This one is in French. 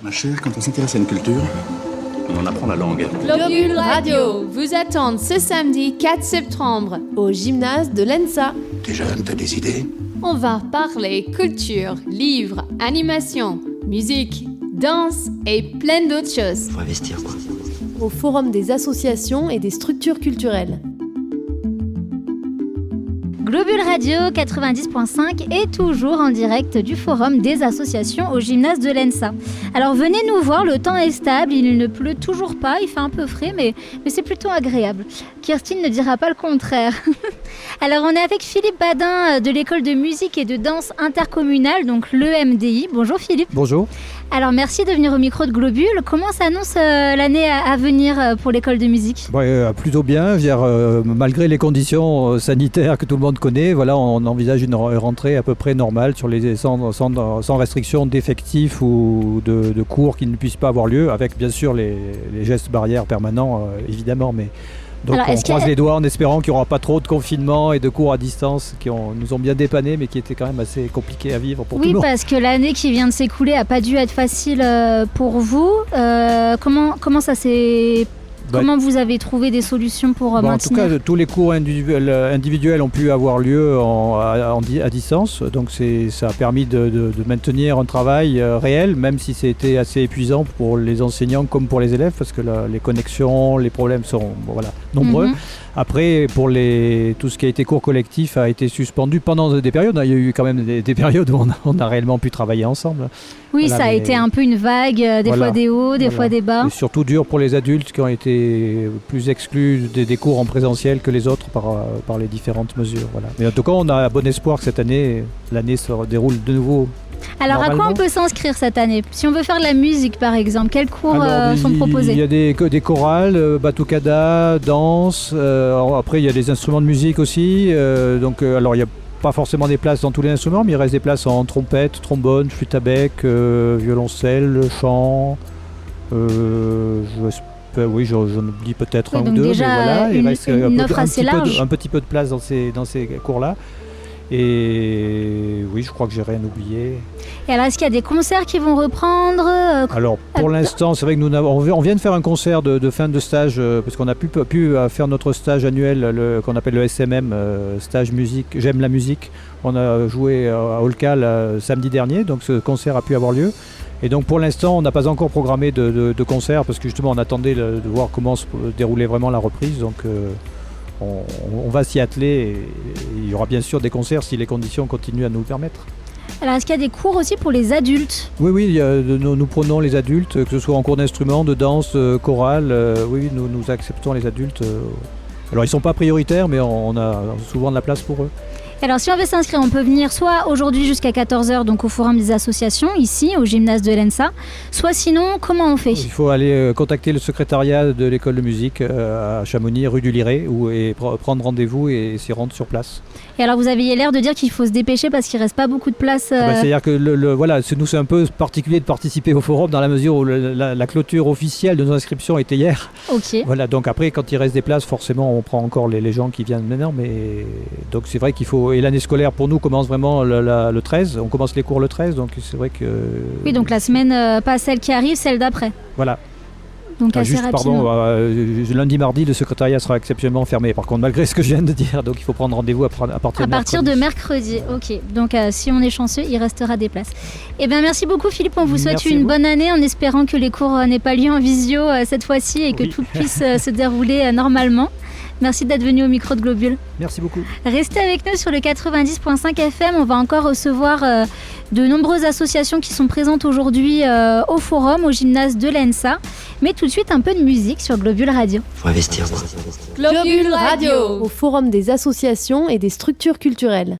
Ma chère, quand on s'intéresse à une culture, on en apprend la langue. Globule Radio vous attend ce samedi 4 septembre au gymnase de l'ENSA. T'es jeune, t'as des idées? On va parler culture, livres, animation, musique, danse et plein d'autres choses. Faut investir, quoi. Au Forum des associations et des structures culturelles. Globule Radio 90.5 est toujours en direct du Forum des associations au gymnase de l'ENSA. Alors venez nous voir, le temps est stable, il ne pleut toujours pas, il fait un peu frais, mais c'est plutôt agréable. Kirstine ne dira pas le contraire. Alors on est avec Philippe Badin de l'école de musique et de danse intercommunale, donc l'EMDI. Bonjour Philippe. Bonjour. Alors merci de venir au micro de Globule. Comment s'annonce l'année à venir pour l'école de musique ? Plutôt bien, malgré les conditions sanitaires que tout le monde connaît, voilà, on envisage une rentrée à peu près normale sans restriction d'effectifs ou de cours qui ne puissent pas avoir lieu, avec bien sûr les gestes barrières permanents évidemment, mais donc alors, on croise les doigts en espérant qu'il n'y aura pas trop de confinement et de cours à distance qui nous ont bien dépanné, mais qui étaient quand même assez compliqués à vivre pour tout le monde. Oui, parce que l'année qui vient de s'écouler n'a pas dû être facile pour vous. Comment ça s'est... Comment vous avez trouvé des solutions pour maintenir ? En tout cas, tous les cours individuels ont pu avoir lieu à distance. Donc ça a permis de maintenir un travail réel, même si c'était assez épuisant pour les enseignants comme pour les élèves, parce que les connexions, les problèmes sont nombreux. Après, pour tout ce qui a été cours collectif a été suspendu pendant des périodes. Il y a eu quand même des périodes où on a réellement pu travailler ensemble. Oui, ça a été un peu une vague, des fois des hauts, des fois des bas. Et surtout dur pour les adultes qui ont été plus exclus des cours en présentiel que les autres par les différentes mesures. Voilà. Mais en tout cas, on a bon espoir que cette année, l'année se déroule de nouveau. Alors à quoi on peut s'inscrire cette année ? Si on veut faire de la musique par exemple, quels cours sont proposés ? Il y a des chorales, batucada, danse, après il y a des instruments de musique aussi, alors il n'y a pas forcément des places dans tous les instruments, mais il reste des places en trompette, trombone, flûte à bec, violoncelle, chant, oui, j'en oublie peut-être un ou deux, mais voilà, il reste un petit peu de place dans ces cours-là. Et oui, je crois que j'ai rien oublié. Et alors, est-ce qu'il y a des concerts qui vont reprendre ? Alors, pour l'instant, c'est vrai que on vient de faire un concert de fin de stage, parce qu'on a pu faire notre stage annuel, qu'on appelle le SMM, stage musique, j'aime la musique. On a joué à Olcal samedi dernier, donc ce concert a pu avoir lieu. Et donc pour l'instant, on n'a pas encore programmé de concert, parce que justement, on attendait de voir comment se déroulait vraiment la reprise. Donc on va s'y atteler et il y aura bien sûr des concerts si les conditions continuent à nous le permettre. Alors est-ce qu'il y a des cours aussi pour les adultes ? Oui, nous prenons les adultes, que ce soit en cours d'instruments, de danse, chorale. Oui, nous acceptons les adultes. Alors ils ne sont pas prioritaires, mais on a souvent de la place pour eux. Alors si on veut s'inscrire, on peut venir soit aujourd'hui jusqu'à 14h, donc au Forum des associations, ici, au gymnase de l'ENSA, soit sinon, comment on fait ? Il faut aller contacter le secrétariat de l'école de musique à Chamonix, rue du Liret, et prendre rendez-vous et s'y rendre sur place. Et alors vous aviez l'air de dire qu'il faut se dépêcher parce qu'il ne reste pas beaucoup de place. C'est-à-dire que nous c'est un peu particulier de participer au forum dans la mesure où la clôture officielle de nos inscriptions était hier. Ok. Voilà, donc après quand il reste des places, forcément on prend encore les gens qui viennent maintenant, mais donc c'est vrai qu'il faut. Et l'année scolaire pour nous commence vraiment le 13, on commence les cours le 13, donc c'est vrai que. Oui, donc la semaine, pas celle qui arrive, celle d'après. Voilà. Donc assez rapidement. Lundi, mardi, le secrétariat sera exceptionnellement fermé. Par contre, malgré ce que je viens de dire, donc il faut prendre rendez-vous à partir de mercredi. Ok. Donc si on est chanceux, il restera des places. Eh bien, merci beaucoup Philippe. On vous souhaite une bonne année en espérant que les cours n'aient pas lieu en visio cette fois-ci et que tout puisse se dérouler normalement. Merci d'être venu au micro de Globule. Merci beaucoup. Restez avec nous sur le 90.5 FM. On va encore recevoir de nombreuses associations qui sont présentes aujourd'hui au forum, au gymnase de l'ENSA. Mais tout de suite, un peu de musique sur Globule Radio. Faut investir, quoi. Globule Radio, au Forum des associations et des structures culturelles.